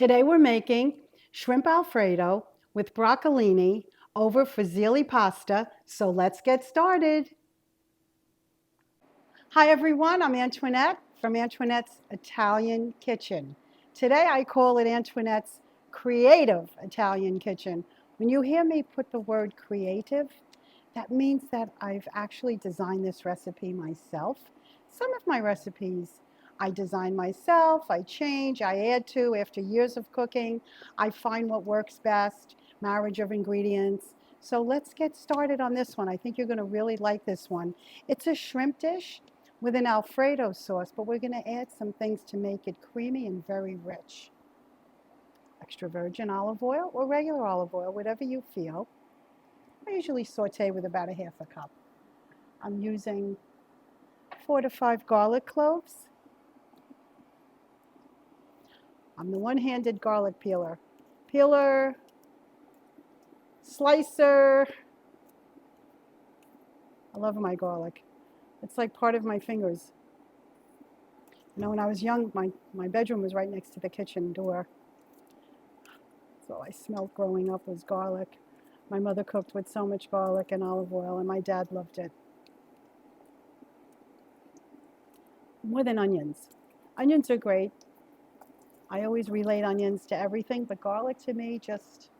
Today we're making shrimp Alfredo with broccolini over fusilli pasta, so let's get started. Hi everyone, I'm Antoinette from Antoinette's Italian Kitchen. Today I call it Antoinette's Creative Italian Kitchen. When you hear me put the word creative, that means that I've actually designed this recipe myself. Some of my recipes I design myself, I change, I add to after years of cooking. I find what works best, marriage of ingredients. So let's get started on this one. I think you're going to really like this one. It's a shrimp dish with an Alfredo sauce, but we're going to add some things to make it creamy and very rich. Extra virgin olive oil or regular olive oil, whatever you feel. I usually saute with about a half a cup. I'm using 4 to 5 garlic cloves. I'm the one-handed garlic peeler. Slicer. I love my garlic. It's like part of my fingers. You know, when I was young, my bedroom was right next to the kitchen door. So I smelled growing up was garlic. My mother cooked with so much garlic and olive oil, and my dad loved it. More than onions. Onions are great. I always relate onions to everything, but garlic to me just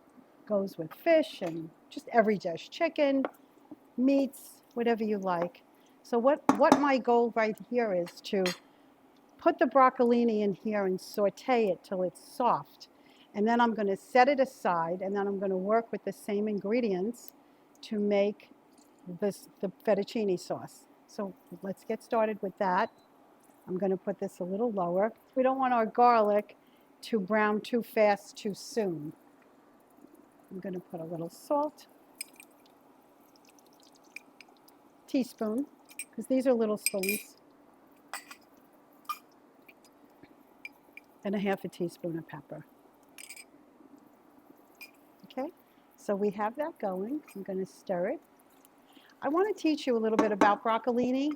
goes with fish and just every dish. Chicken, meats, whatever you like. So what my goal right here is to put the broccolini in here and saute it till it's soft. And then I'm going to set it aside, and then I'm going to work with the same ingredients to make the fettuccine sauce. So let's get started with that. I'm going to put this a little lower. We don't want our garlic to brown too fast too soon. I'm going to put a little salt, teaspoon, because these are little spoons, and a half a teaspoon of pepper. Okay, so we have that going. I'm going to stir it. I want to teach you a little bit about broccolini.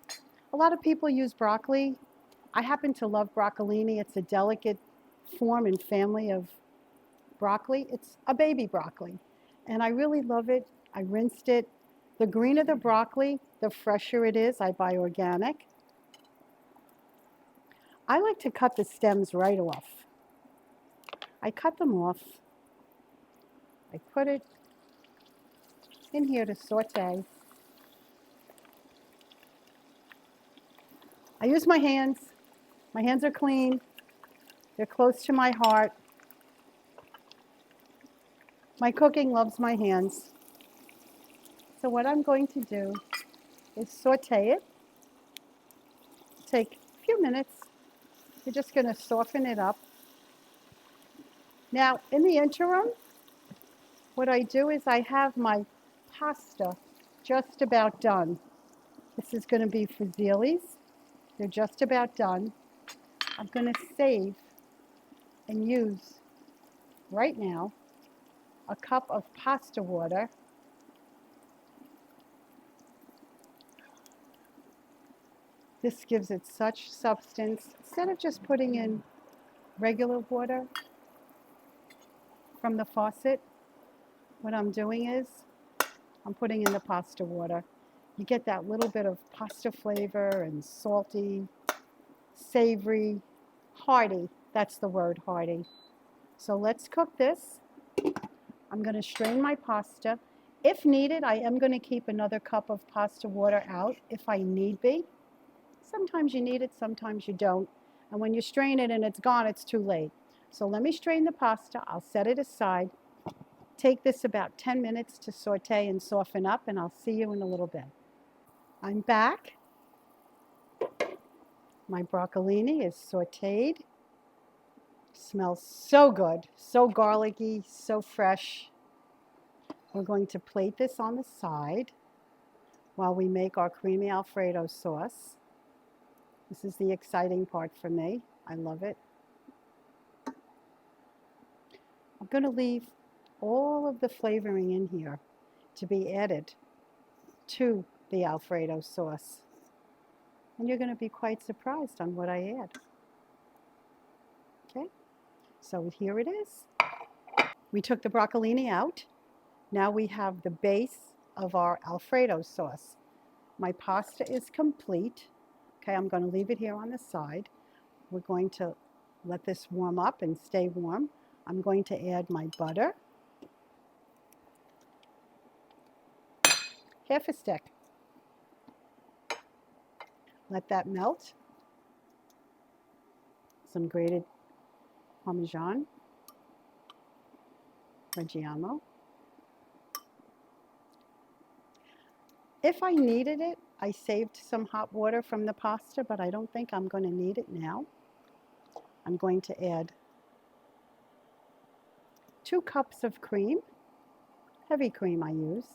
A lot of people use broccoli. I happen to love broccolini. It's a delicate form and family of broccoli. It's a baby broccoli, and I really love it. I rinsed it. The greener the broccoli, the fresher it is. I buy organic. I like to cut the stems right off. I cut them off. I put it in here to saute. I use my hands. My hands are clean. They're close to my heart. My cooking loves my hands. So what I'm going to do is saute it. Take a few minutes. We're just going to soften it up. Now, in the interim, what I do is I have my pasta just about done. This is going to be fusillis. They're just about done. I'm going to save and use right now a cup of pasta water. This gives it such substance. Instead of just putting in regular water from the faucet, what I'm doing is I'm putting in the pasta water. You get that little bit of pasta flavor and salty, savory, hearty. That's the word, hearty. So let's cook this. I'm going to strain my pasta. If needed, I am going to keep another cup of pasta water out if I need be. Sometimes you need it, sometimes you don't. And when you strain it and it's gone, it's too late. So let me strain the pasta. I'll set it aside. Take this about 10 minutes to saute and soften up, and I'll see you in a little bit. I'm back. My broccolini is sauteed. Smells so good, so garlicky, so fresh. We're going to plate this on the side while we make our creamy Alfredo sauce. This is the exciting part for me. I love it. I'm going to leave all of the flavoring in here to be added to the Alfredo sauce. And you're going to be quite surprised on what I add. Okay? So here it is. We took the broccolini out. Now we have the base of our Alfredo sauce. My pasta is complete. Okay, I'm going to leave it here on the side. We're going to let this warm up and stay warm. I'm going to add my butter. Half a stick. Let that melt. Some grated Parmagiano Reggiano. If I needed it, I saved some hot water from the pasta, but I don't think I'm going to need it now. I'm going to add 2 cups of cream. Heavy cream I use.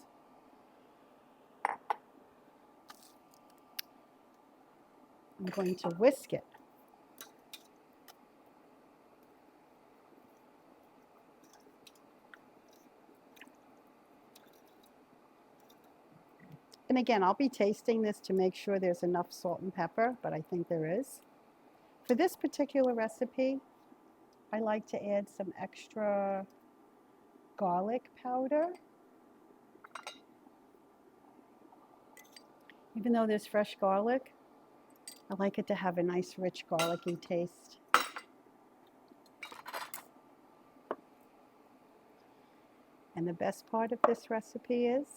I'm going to whisk it. And again, I'll be tasting this to make sure there's enough salt and pepper, but I think there is. For this particular recipe, I like to add some extra garlic powder. Even though there's fresh garlic, I like it to have a nice rich garlicky taste. And the best part of this recipe is,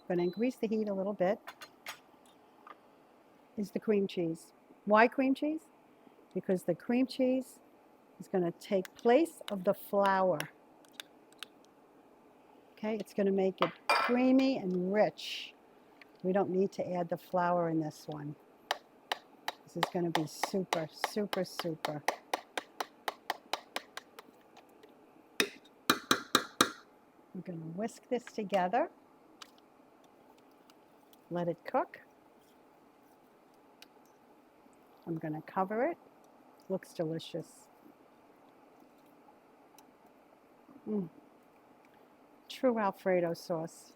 I'm going to increase the heat a little bit, is the cream cheese. Why cream cheese? Because the cream cheese is going to take place of the flour. Okay, it's going to make it creamy and rich. We don't need to add the flour in this one. This is going to be super, super, super. I'm going to whisk this together. Let it cook. I'm going to cover it. Looks delicious. True Alfredo sauce.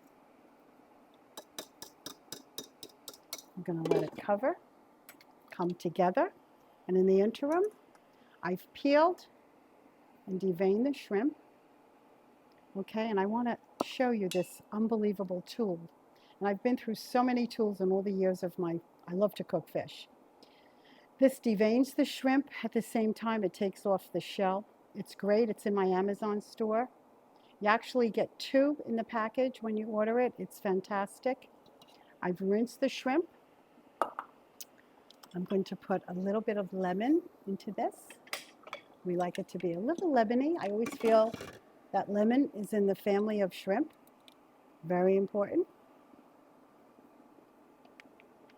I'm going to let it cover, come together. And in the interim, I've peeled and deveined the shrimp. Okay, and I want to show you this unbelievable tool. And I've been through so many tools in all the years of I love to cook fish. This deveins the shrimp. At the same time, it takes off the shell. It's great. It's in my Amazon store. You actually get 2 in the package when you order it. It's fantastic. I've rinsed the shrimp. I'm going to put a little bit of lemon into this. We like it to be a little lemony. I always feel that lemon is in the family of shrimp. Very important.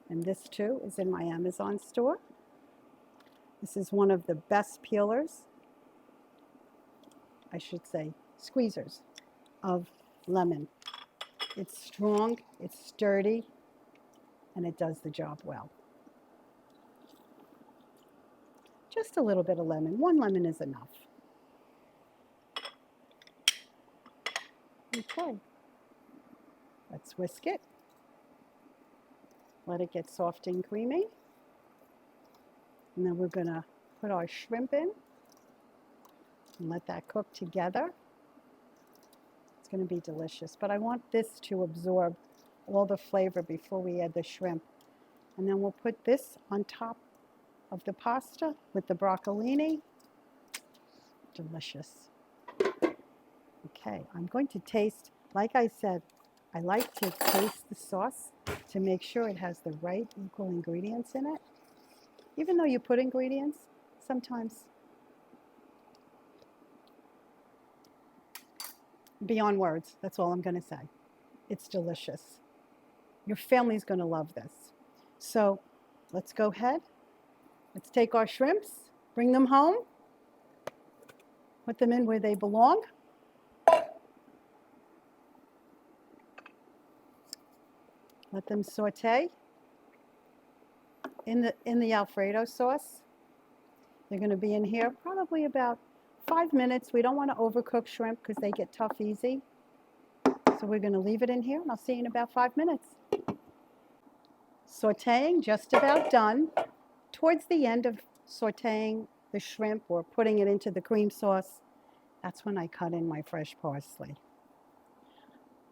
And this too is in my Amazon store. This is one of the best peelers, I should say, squeezers of lemon. It's strong, it's sturdy, and it does the job well. Just a little bit of lemon. 1 lemon is enough. Okay. Let's whisk it. Let it get soft and creamy. And then we're going to put our shrimp in and let that cook together. It's going to be delicious. But I want this to absorb all the flavor before we add the shrimp. And then we'll put this on top of the pasta with the broccolini. Delicious. Okay, I'm going to taste, like I said, I like to taste the sauce to make sure it has the right equal ingredients in it. Even though you put ingredients, sometimes beyond words, that's all I'm going to say. It's delicious. Your family's going to love this. So let's go ahead. Let's take our shrimps, bring them home, put them in where they belong. Let them saute in the Alfredo sauce. They're going to be in here probably about 5 minutes. We don't want to overcook shrimp because they get tough easy. So we're going to leave it in here, and I'll see you in about 5 minutes. Sauteing, just about done. Towards the end of sauteing the shrimp or putting it into the cream sauce, that's when I cut in my fresh parsley.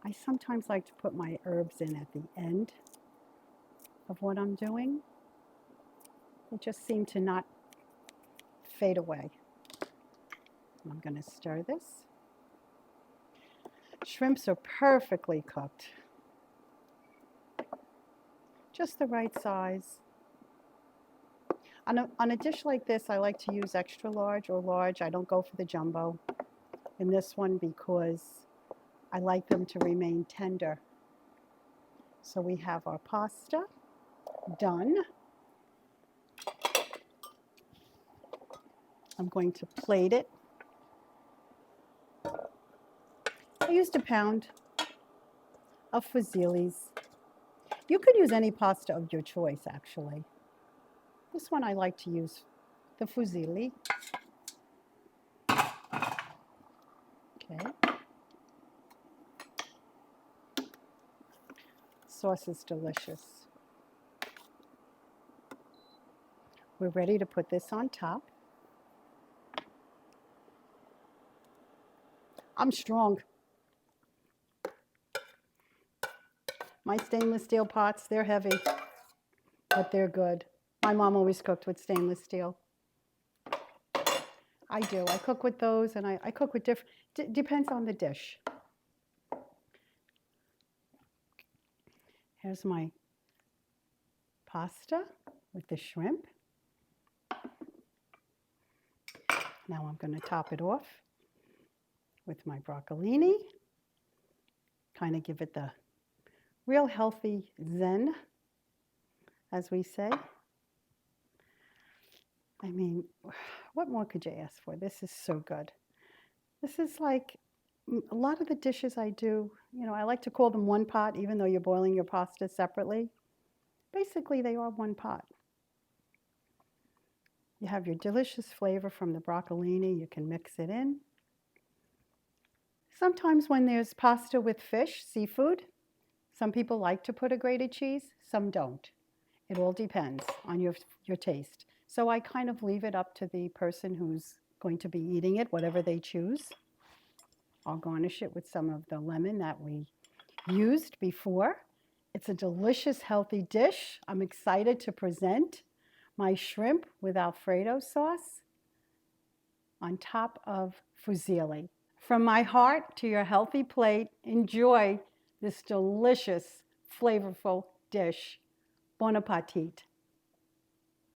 I sometimes like to put my herbs in at the end of what I'm doing. They just seem to not fade away. I'm going to stir this. Shrimps are perfectly cooked. Just the right size. On a dish like this, I like to use extra large or large. I don't go for the jumbo in this one because I like them to remain tender. So we have our pasta done. I'm going to plate it. I used a pound of Fusillis. You could use any pasta of your choice, actually. This one I like to use the Fusilli. Okay. Sauce is delicious. We're ready to put this on top. I'm strong. My stainless steel pots, they're heavy, but they're good. My mom always cooked with stainless steel. I do. I cook with those, and I cook with different, depends on the dish. Here's my pasta with the shrimp. Now I'm going to top it off with my broccolini. Kind of give it the real healthy zen, as we say. I mean, what more could you ask for? This is so good. This is like a lot of the dishes I do, you know, I like to call them one pot, even though you're boiling your pasta separately. Basically, they are one pot. You have your delicious flavor from the broccolini. You can mix it in. Sometimes when there's pasta with fish, seafood, some people like to put a grated cheese, some don't. It all depends on your taste. So I kind of leave it up to the person who's going to be eating it, whatever they choose. I'll garnish it with some of the lemon that we used before. It's a delicious, healthy dish. I'm excited to present my shrimp with Alfredo sauce on top of fusilli. From my heart to your healthy plate, enjoy this delicious, flavorful dish. Bon appetit.